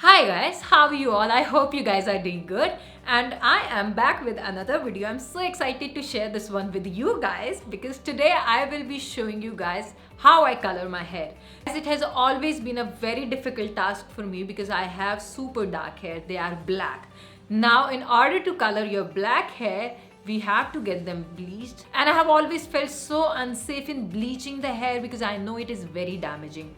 Hi guys, how are you all? I hope you guys are doing good and I am back with another video. I'm so excited to share this one with you guys because today I will be showing you guys how I color my hair. As it has always been a very difficult task for me because I have super dark hair, they are black. Now in order to color your black hair, we have to get them bleached, and I have always felt so unsafe in bleaching the hair because I know it is very damaging.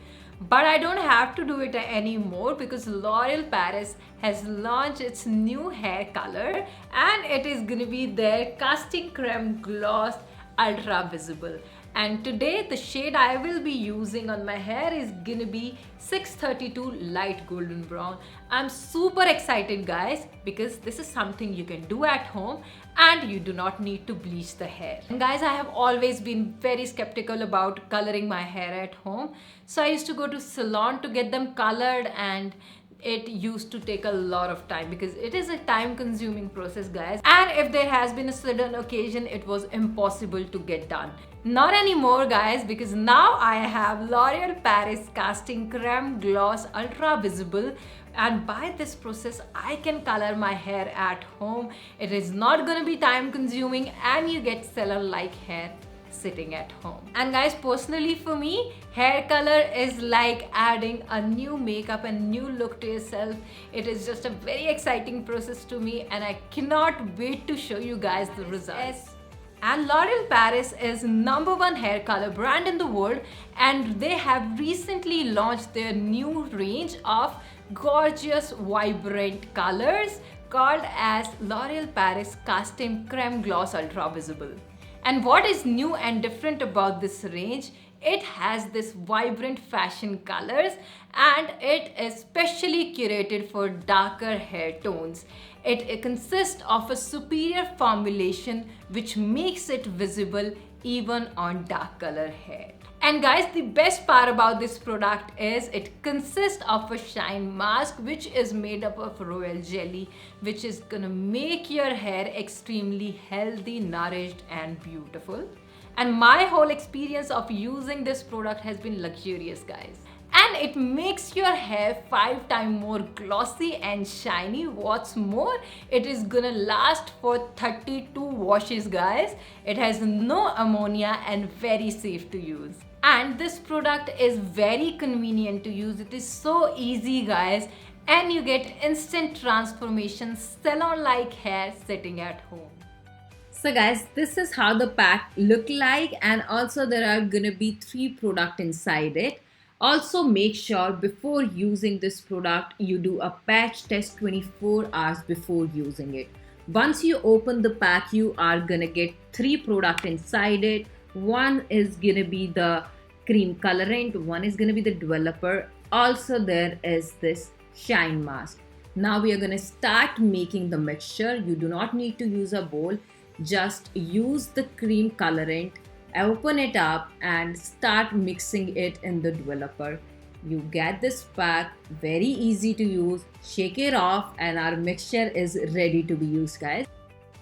But I don't have to do it anymore because L'Oreal Paris has launched its new hair color and it is gonna be their casting Creme Gloss Ultra Visible. And today the shade I will be using on my hair is gonna be 632 light golden brown. I'm super excited guys because this is something you can do at home and you do not need to bleach the hair. And guys, I have always been very skeptical about coloring my hair at home. So I used to go to salon to get them colored and it used to take a lot of time because it is a time consuming process guys, and if there has been a sudden occasion it was impossible to get done. Not anymore guys, because now I have L'Oreal Paris Casting Creme Gloss Ultra Visible, and by this process I can color my hair at home. It is not gonna be time consuming and you get salon like hair sitting at home. And guys, personally for me, hair color is like adding a new makeup and new look to yourself. It is just a very exciting process to me and I cannot wait to show you guys the results. And L'Oreal Paris is #1 hair color brand in the world, and they have recently launched their new range of gorgeous vibrant colors called as L'Oreal Paris Casting Creme Gloss Ultra Visible. And what is new and different about this range? It has this vibrant fashion colors and it is specially curated for darker hair tones. It consists of a superior formulation which makes it visible even on dark color hair. And guys, the best part about this product is it consists of a shine mask which is made up of royal jelly, which is gonna make your hair extremely healthy, nourished and beautiful. And my whole experience of using this product has been luxurious guys. And it makes your hair 5 times more glossy and shiny. What's more, it is gonna last for 32 washes guys. It has no ammonia and very safe to use. And this product is very convenient to use. It is so easy guys, and you get instant transformation, salon-like hair sitting at home. So guys, this is how the pack look like, and also there are gonna be 3 products inside it. Also make sure before using this product you do a patch test 24 hours before using it. Once you open the pack, you are gonna get 3 products inside it. One is gonna be the cream colorant, one is gonna be the developer, also there is this shine mask. Now we are gonna start making the mixture. You do not need to use a bowl, just use the cream colorant, open it up and start mixing it in the developer. You get this pack, very easy to use, shake it off and our mixture is ready to be used guys.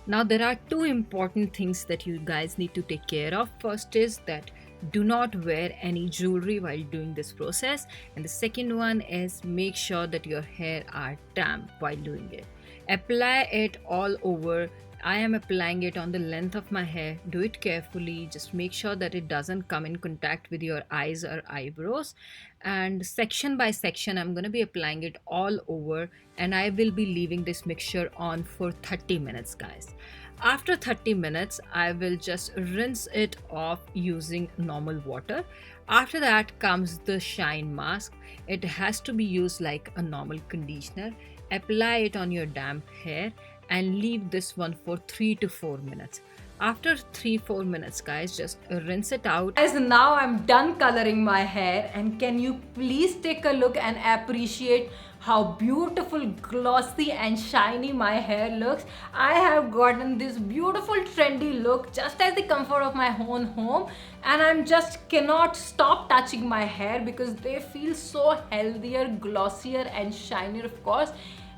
Now there are 2 important things that you guys need to take care of. First is that do not wear any jewelry while doing this process, and the second one is make sure that your hair are damp while doing it. Apply it all over. I am applying it on the length of my hair. Do it carefully, just make sure that it doesn't come in contact with your eyes or eyebrows, and section by section I'm going to be applying it all over, and I will be leaving this mixture on for 30 minutes guys. After 30 minutes I will just rinse it off using normal water. After that comes the shine mask. It has to be used like a normal conditioner. Apply it on your damp hair and leave this one for 3 to 4 minutes. After 3-4 minutes guys, just rinse it out. As now I'm done coloring my hair, and can you please take a look and appreciate how beautiful, glossy and shiny my hair looks. I have gotten this beautiful trendy look just as the comfort of my own home, and I'm just cannot stop touching my hair because they feel so healthier, glossier and shinier of course.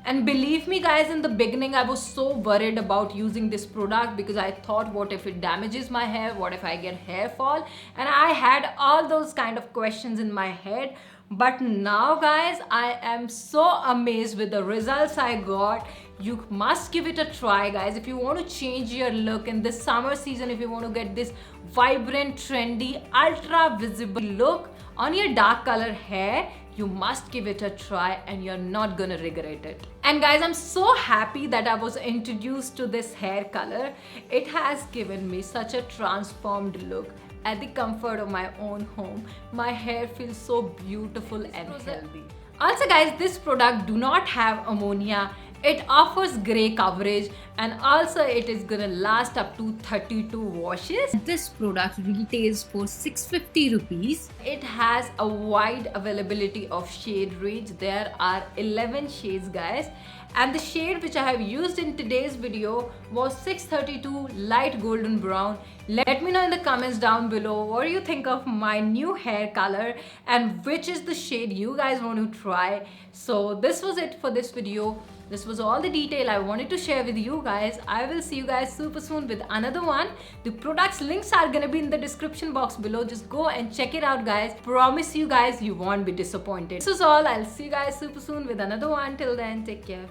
And believe me guys, in the beginning I was so worried about using this product because I thought, what if it damages my hair, what if I get hair fall, and I had all those kind of questions in my head. But now guys, I am so amazed with the results I got. You must give it a try guys. If you want to change your look in this summer season, if you want to get this vibrant, trendy, ultra visible look on your dark color hair, you must give it a try and you're not gonna regret it. And guys, I'm so happy that I was introduced to this hair color. It has given me such a transformed look. At the comfort of my own home, my hair feels so beautiful and healthy. Also guys, this product do not have ammonia. It offers gray coverage and also it is gonna last up to 32 washes. This product retails for 650 rupees. It has a wide availability of shade range. There are 11 shades guys. And the shade which I have used in today's video was 632 light golden brown. Let me know in the comments down below what you think of my new hair color and which is the shade you guys want to try. So this was it for this video. This was all the detail I wanted to share with you guys. I will see you guys super soon with another one. The products links are gonna be in the description box below. Just go and check it out guys. Promise you guys you won't be disappointed. This is all. I'll see you guys super soon with another one. Till then, take care.